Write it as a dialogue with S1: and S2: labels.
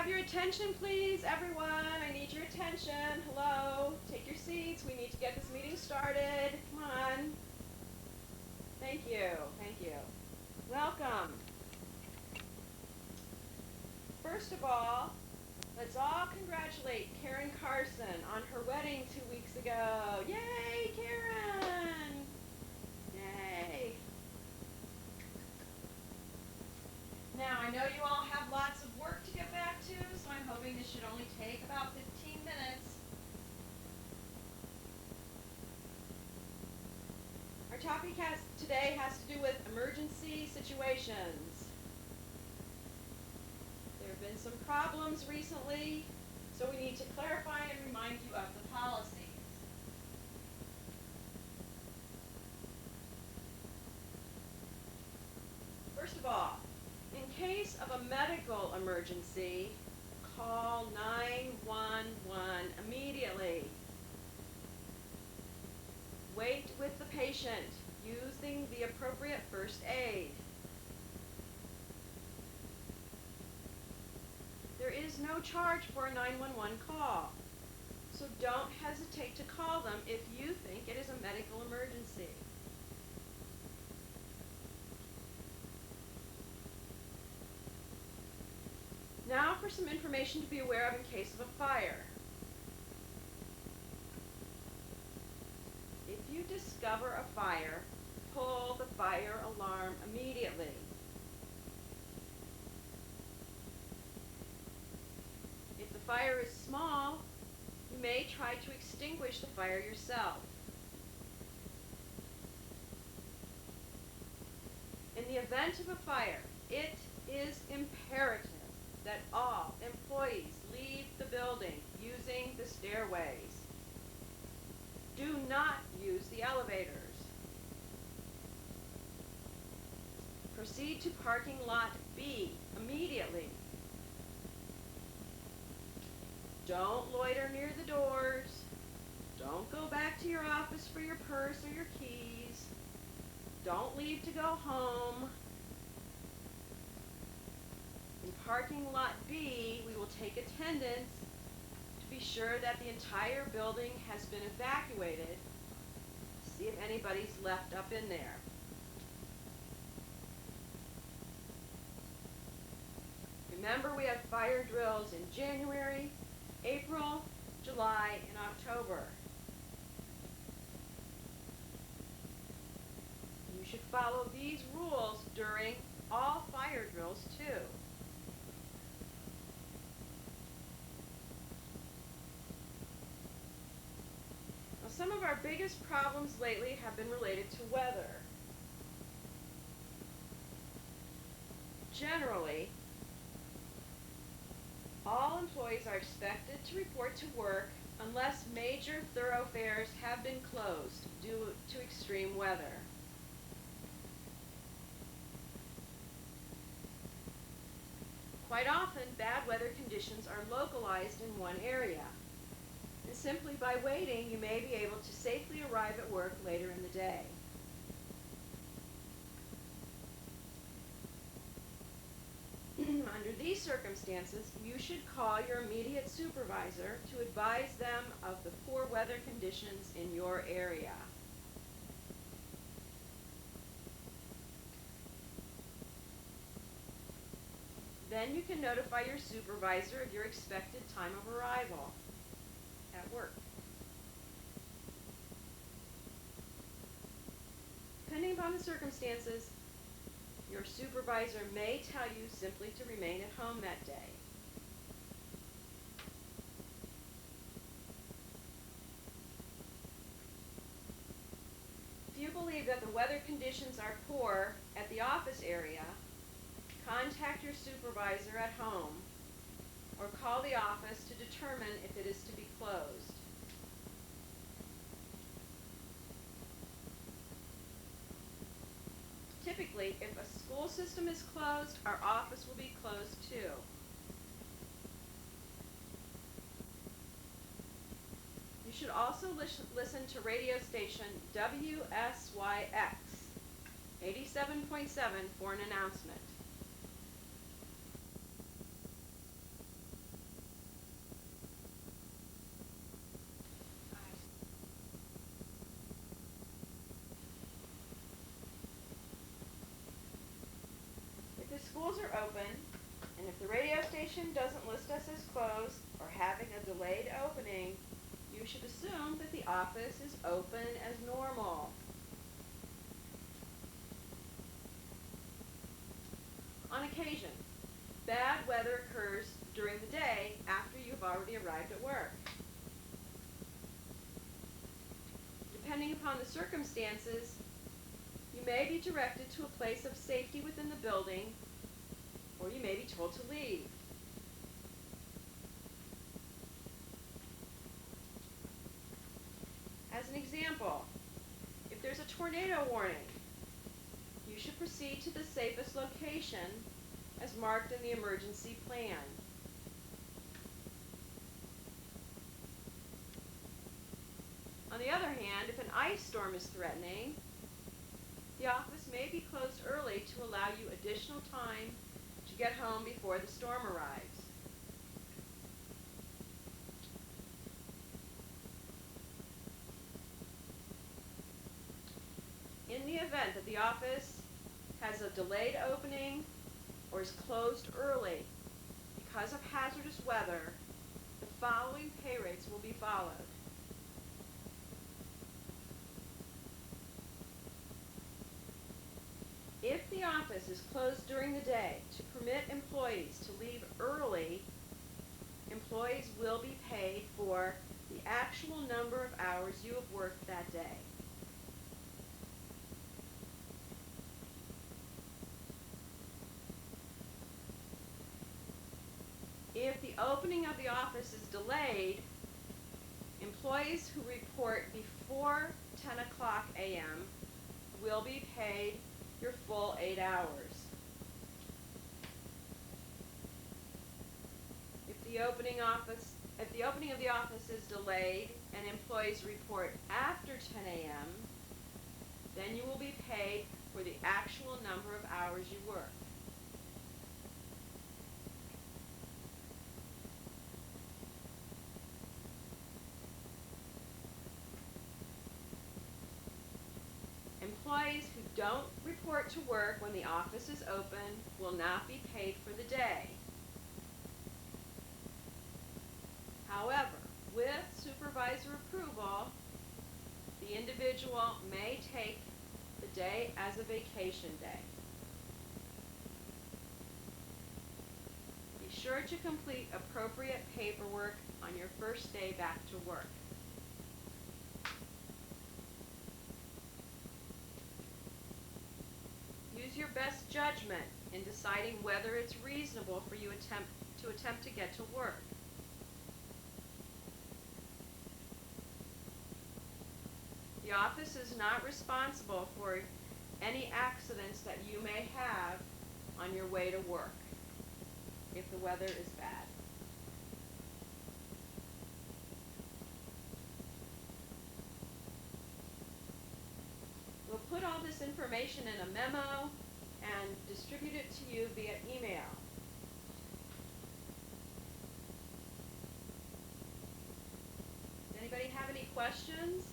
S1: have your attention, please, everyone? I need your attention. Hello. Take your seats. We need to get this meeting started. Come on. Thank you. Thank you. Welcome. First of all, let's all congratulate Karen Carson on her wedding 2 weeks ago. Yay, Karen! Yay. Now, I know you all have lots of work to get back to, so I'm hoping this should only take about 15 minutes. Our topic today has to do with emergency situations. There have been some problems recently, so we need to clarify and remind you of the policies. First of all, in case of a medical emergency, call 911 immediately. Wait with the patient using the appropriate first aid. There is no charge for a 911 call, so don't hesitate to call them if you think it is a medical emergency. Now for some information to be aware of in case of a fire. If you discover a fire, pull the fire alarm immediately. If the fire is small, you may try to extinguish the fire yourself. In the event of a fire, it is imperative that all employees leave the building using the stairways. Do not use the elevators. Proceed to parking lot B immediately. Don't loiter near the doors. Don't go back to your office for your purse or your keys. Don't leave to go home. In parking lot B, we will take attendance to be sure that the entire building has been evacuated. See if anybody's left up in there. Remember, we have fire drills in January, April, July, and October. You should follow these rules during all fire drills too. Now, some of our biggest problems lately have been related to weather. Generally, all employees are expected to report to work unless major thoroughfares have been closed due to extreme weather. Quite often, bad weather conditions are localized in one area, and simply by waiting, you may be able to safely arrive at work later in the day. Under these circumstances, you should call your immediate supervisor to advise them of the poor weather conditions in your area. Then you can notify your supervisor of your expected time of arrival at work. Depending upon the circumstances, your supervisor may tell you simply to remain at home that day. If you believe that the weather conditions are poor at the office area, contact your supervisor at home or call the office to determine if it is to be closed. Typically, if a school system is closed, our office will be closed too. You should also listen to radio station WSYX 87.7 for an announcement. schools are open, and if the radio station doesn't list us as closed or having a delayed opening, you should assume that the office is open as normal. On occasion, bad weather occurs during the day after you've already arrived at work. Depending upon the circumstances, you may be directed to a place of safety within the building, or you may be told to leave. As an example, if there's a tornado warning, you should proceed to the safest location as marked in the emergency plan. On the other hand, if an ice storm is threatening, the office may be closed early to allow you additional time to get home before the storm arrives. In the event that the office has a delayed opening or is closed early because of hazardous weather, the following pay rates will be followed. If the office is closed during the day to permit employees to leave early, employees will be paid for the actual number of hours you have worked that day. If the opening of the office is delayed, employees who report before 10 o'clock a.m. will be paid your full 8 hours. If the opening of the office is delayed and employees report after 10 a.m., then you will be paid for the actual number of hours you work. Employees who don't report to work when the office is open will not be paid for the day. However, with supervisor approval, the individual may take the day as a vacation day. Be sure to complete appropriate paperwork on your first day back to work. Use your best judgment in deciding whether it's reasonable for you to attempt to get to work. The office is not responsible for any accidents that you may have on your way to work if the weather is bad. We'll put all this information in a memo and distribute it to you via email. Does anybody have any questions?